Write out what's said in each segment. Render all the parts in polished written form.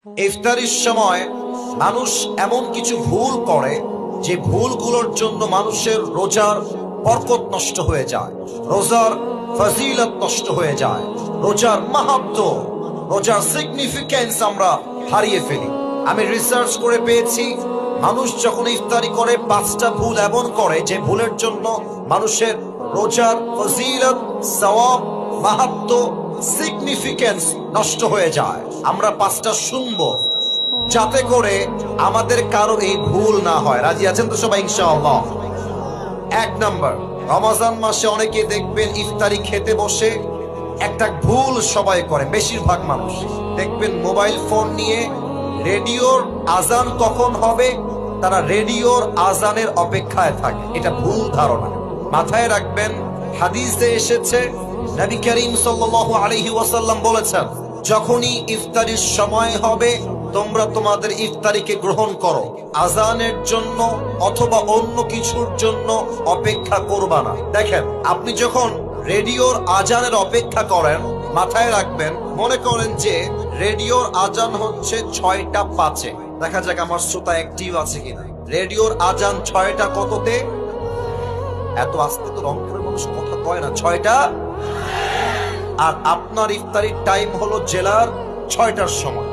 ইফতারির সময় মানুষ এমন কিছু ভুল করে যে ভুলগুলোর জন্য মানুষের রোজার বরকত নষ্ট হয়ে যায়, রোজার ফজিলত নষ্ট হয়ে যায়, রোজার মাহাত্ম্য, রোজার সিগনিফিকেন্স আমরা হারিয়ে ফেলি। আমি রিসার্চ করে পেয়েছি মানুষ যখন ইফতারি করে 5টা ভুল এমন করে যে ভুলের জন্য মানুষের রোজার ফজিলত, সওয়াব, মাহাত্ম্য, সিগনিফিকেন্স নষ্ট হয়ে যায়। আমরা 5টা শুনবো যাতে করে আমাদের কারো এই ভুল না হয়। রাজি আছেন তো সবাই ইনশাআল্লাহ? 1 নাম্বার, রমজান মাসে অনেকে দেখবেন ইফতারি খেতে বসে একটা ভুল সবাই করে, বেশিরভাগ মানুষ দেখবেন মোবাইল ফোন নিয়ে রেডিওর আজান কখন হবে তারা রেডিওর আজানের অপেক্ষায় থাকে। এটা ভুল ধারণা, মাথায় রাখবেন। হাদিসে এসেছে নবী করিম সাল্লাল্লাহু আলাইহি ওয়াসাল্লাম বলেছেন, যখনই ইফতারির সময় হবে তোমরা তোমাদের ইফতারিকে গ্রহণ করো, আজানের জন্য অথবা অন্য কিছুর জন্য অপেক্ষা করবা না। দেখেন, আপনি যখন রেডিওর আজানের অপেক্ষা করেন, মাথায় রাখবেন, মনে করেন যে রেডিওর আজান হচ্ছে 6টা 5-এ। দেখা যাক আমার শ্রোতা অ্যাক্টিভ আছে কিনা। রেডিওর আজান 6টা কততে? এত আস্তে তো রংপুরের মানুষ কথা কয় না। 6টা, আর আপনার ইফতারির টাইম হলো জেলার 6টার সময়।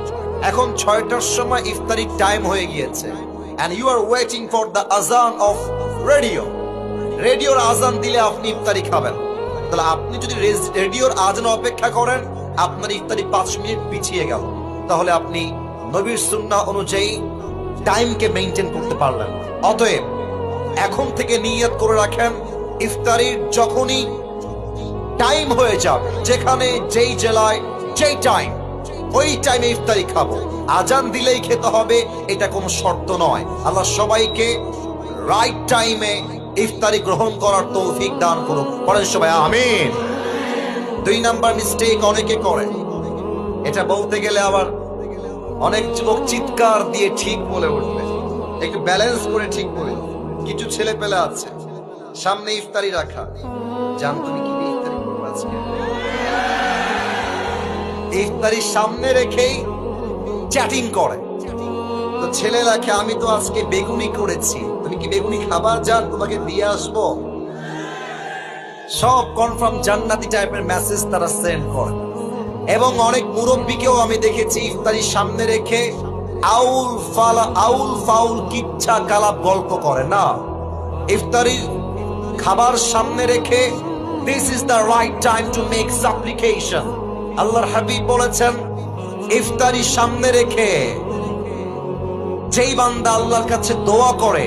এখন 6টার সময় ইফতারির টাইম হয়ে গিয়েছে, and you are waiting for the azan of radio. রেডিওর আজান দিলে আপনি ইফতারি খাবেন। তাহলে আপনি যদি রেডিওর আজান অপেক্ষা করেন, আপনার ইফতারি 5 মিনিট পিছিয়ে গেল। তাহলে আপনি নবীর সুন্নাহ অনুযায়ী টাইমকে মেইনটেইন করতে পারলেন। অতএব এখন থেকে নিয়ত করে রাখেন, ইফতারির যখনই টাইম হয়ে যাবে, যেখানে যেই জেলায় যেই টাইম, ওই টাইমে ইফতারি খাবো। আজান দিলেই খেতে হবে এটা কোনো শর্ত নয়। আল্লাহ সবাইকে রাইট টাইমে ইফতারি গ্রহণ করার তৌফিক দান করুক। পড়েন সবাই আমিন। 2 নাম্বার মিস্টেক অনেকে করে, এটা বলতে গেলে আবার অনেক যুবক চিৎকার দিয়ে ঠিক বলে উঠবে, একটু ব্যালেন্স করে ঠিক বলে। কিছু ছেলে পেলে আছে সামনে ইফতারি রাখা, জান তুমি কি দিয়ে ইফতারি করবো আজকে? ইফতারি সামনে রেখেই চ্যাটিং করে। তো ছেলে রাখে, আমি তো আজকে বেগুনি করেছি, তুমি কি বেগুনি খাবার? জান তোমাকে দিয়ে আসবো। সব কনফার্ম জান্নাতি টাইপের মেসেজ তারা সেন্ড করে। এবং অনেক মুরব্বীকেও আমি দেখেছি ইফতারি সামনে রেখে আউল ফাউল কিচ্ছা কালাপ গল্প করে না। ইফতারি খাবার সামনে রেখে this is the right time to make সাপ্লিকেশন। আল্লাহর হাবিব বলেছেন, ইফতারি সামনে রেখে যেই বান্দা আল্লাহর কাছে দোয়া করে,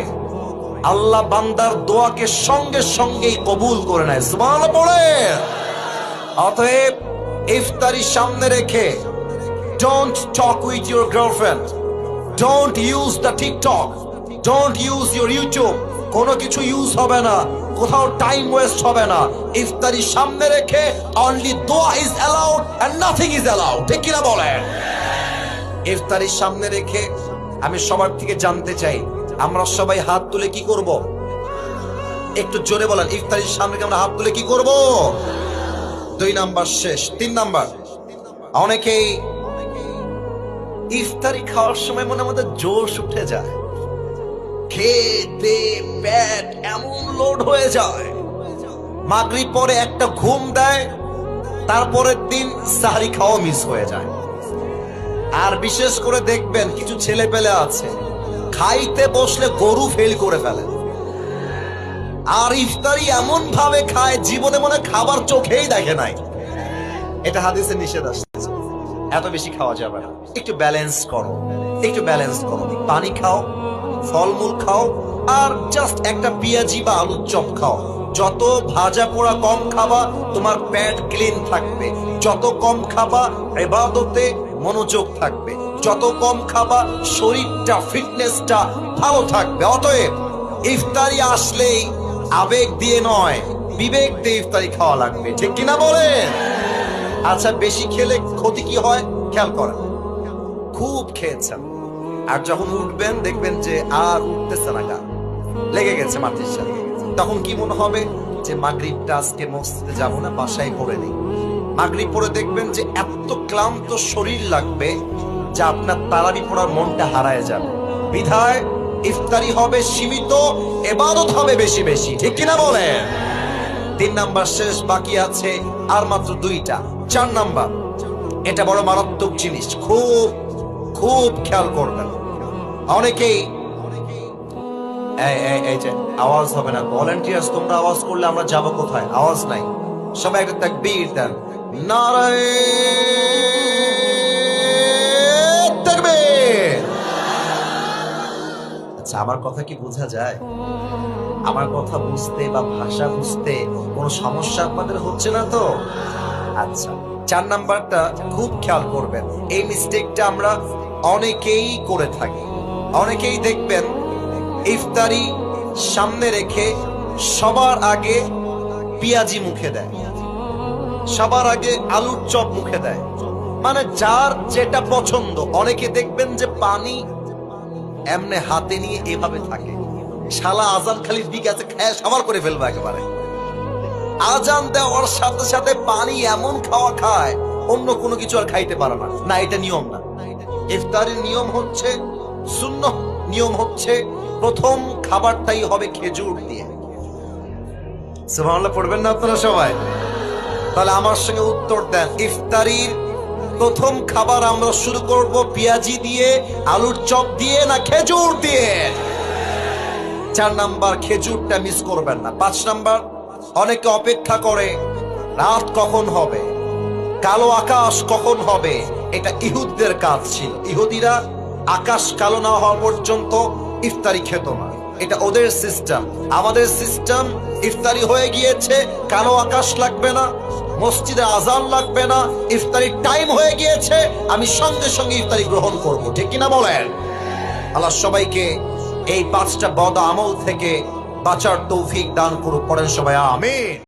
আল্লাহ বান্দার দোয়াকে সঙ্গে সঙ্গেই কবুল করে নেয়। সুবহানাল্লাহ পড়ে। অতএব ইফতারি সামনে রেখে don't talk with your girlfriend, don't use the TikTok, don't use your YouTube. কোনো কিছু ইউজ হবে না, কোথাও টাইম ওয়েস্ট হবে না। ইফতারি সামনে রেখে অনলি দোয়া is allowed and nothing is allowed. ঠিক কিনা বলেন? ইফতারি সামনে রেখে আমি সবার থেকে জানতে চাই, আমরা সবাই হাত তুলে কি করব? একটু জোরে বলেন, ইফতারির সামনে আমরা হাত তুলে কি করব? 2 নাম্বার শেষ। 3 নাম্বার, অনেকেই ইফতারি খাওয়ার সময় মনে মধ্যে জোশ উঠে যায়, খেতে পেট এমন লোড হয়ে যায়, মাগরিব পরে একটা ঘুম দেয়, তারপরের দিন সাহরি খাওয়া মিস হয়ে যায়। আর বিশেষ করে দেখবেন কিছু ছেলে পেলে আছে খাইতে বসলে গরু ফেল করে ফেলে, আর ইফতারি এমন ভাবে খায় জীবনে মনে খাবার চোখেই দেখে নাই। এটা হাদিসে নিষেধ আসছে, এত বেশি খাওয়া যাবে না। একটু ব্যালেন্স করো, একটু ব্যালেন্স করো। পানি খাও, ফলমূল খাও, আর জাস্ট একটা পেঁয়াজি বা আলুর চপ খাও। যত ভাজা পোড়া কম খাবা, তোমার পেট ক্লিন থাকবে। যত কম খাবা, ইবাদতে মনোযোগ থাকবে। যত কম খাবা, শরীরটা, ফিটনেসটা ভালো থাকবে। অতএব ইফতারি আসলেই আবেগ দিয়ে নয়, বিবেক দিয়ে ইফতারি খাওয়া লাগবে। ঠিক কিনা বলেন? আচ্ছা, বেশি খেলে ক্ষতি কি হয় খেয়াল করেন। খুব খেয়েছেন, আর যখন উঠবেন দেখবেন যে আর উঠতেছে না, গা লেগে গেছে মাটির সাথে, তখন কি মনে হবে যে মাগরিবটা আজকে মসজিদে যাবো না, বাসায় পড়ে নেই। মাগরিব পরে দেখবেন যে এত ক্লান্ত শরীর লাগবে, যে আপনার তারাবি পড়ার মনটা হারায় যাবে। বিধায় ইফতারি হবে সীমিত, ইবাদত হবে বেশি বেশি, ঠিক কিনা বলেন? 3 নাম্বার শেষ, বাকি আছে আর মাত্র 2টা। 4 নাম্বার, এটা বড় মারাত্মক জিনিস, খুব খুব খেয়াল করবেন। অনেকেই এই যে আওয়াজ হবে না, ভলান্টিয়ার্স তোমরা আওয়াজ করলে আমরা যাব কোথায়? আওয়াজ নাই, সবাই একটা তাকবীর দেন, নারায়ে তাকবীর। আচ্ছা, আমার কথা কি বোঝা যায়? আমার কথা বুঝতে বা ভাষা বুঝতে কোনো সমস্যা আপনাদের হচ্ছে না তো? আচ্ছা, 4 নাম্বারটা খুব খেয়াল করবেন। এই মিস্টেকটা আমরা অনেকেই করে থাকি। অনেকেই দেখবেন ইফতারি সামনে রেখে সবার আগে পেঁয়াজি মুখে দেয়, সবার আগে আলুর চপ মুখে দেয়, মানে যার যেটা পছন্দ। অনেকে দেখবেন যে পানি এমনে হাতে নিয়ে এভাবে থাকে, শালা আজান খালি দিকে আছে, খায় সাবার করে ফেলবে একেবারে। আজান দেওয়ার সাথে সাথে পানি এমন খাওয়া খায়, অন্য কোনো কিছু আর খাইতে পারে না। না, এটা নিয়ম না। ইফতারের নিয়ম হচ্ছে, সুন্নাহ নিয়ম হচ্ছে, প্রথম খাবারটাই হবে খেজুর দিয়ে। সুবহানাল্লাহ পড়বেন না আপনারা সবাই? তাহলে আমার সঙ্গে উত্তর দেন, ইফতারির প্রথম খাবার আমরা শুরু করব পেঁয়াজি দিয়ে, আলুর চপ দিয়ে, না খেজুর দিয়ে? 4 নাম্বার, খেজুরটা মিস করবেন না। 5 নাম্বার, অনেকে অপেক্ষা করে রাত কখন হবে, কালো আকাশ কখন হবে। এটা ইহুদদের কাজ ছিল। ইহুদিরা আকাশ কালো না হওয়া পর্যন্ত ইফতারি খেত না, এটা ওদের সিস্টেম। আমাদের সিস্টেম, ইফতারি হয়ে গিয়েছে, কালো আকাশ লাগবে না, মসজিদে আজান লাগবে না, ইফতারির টাইম হয়ে গিয়েছে, আমি সঙ্গে সঙ্গে ইফতারি গ্রহণ করব, ঠিক কিনা বলেন? আল্লাহ সবাইকে এই 5টা বদ আমল থেকে বাঁচার তৌফিক দান করুক। পড়েন সবাই আমিন।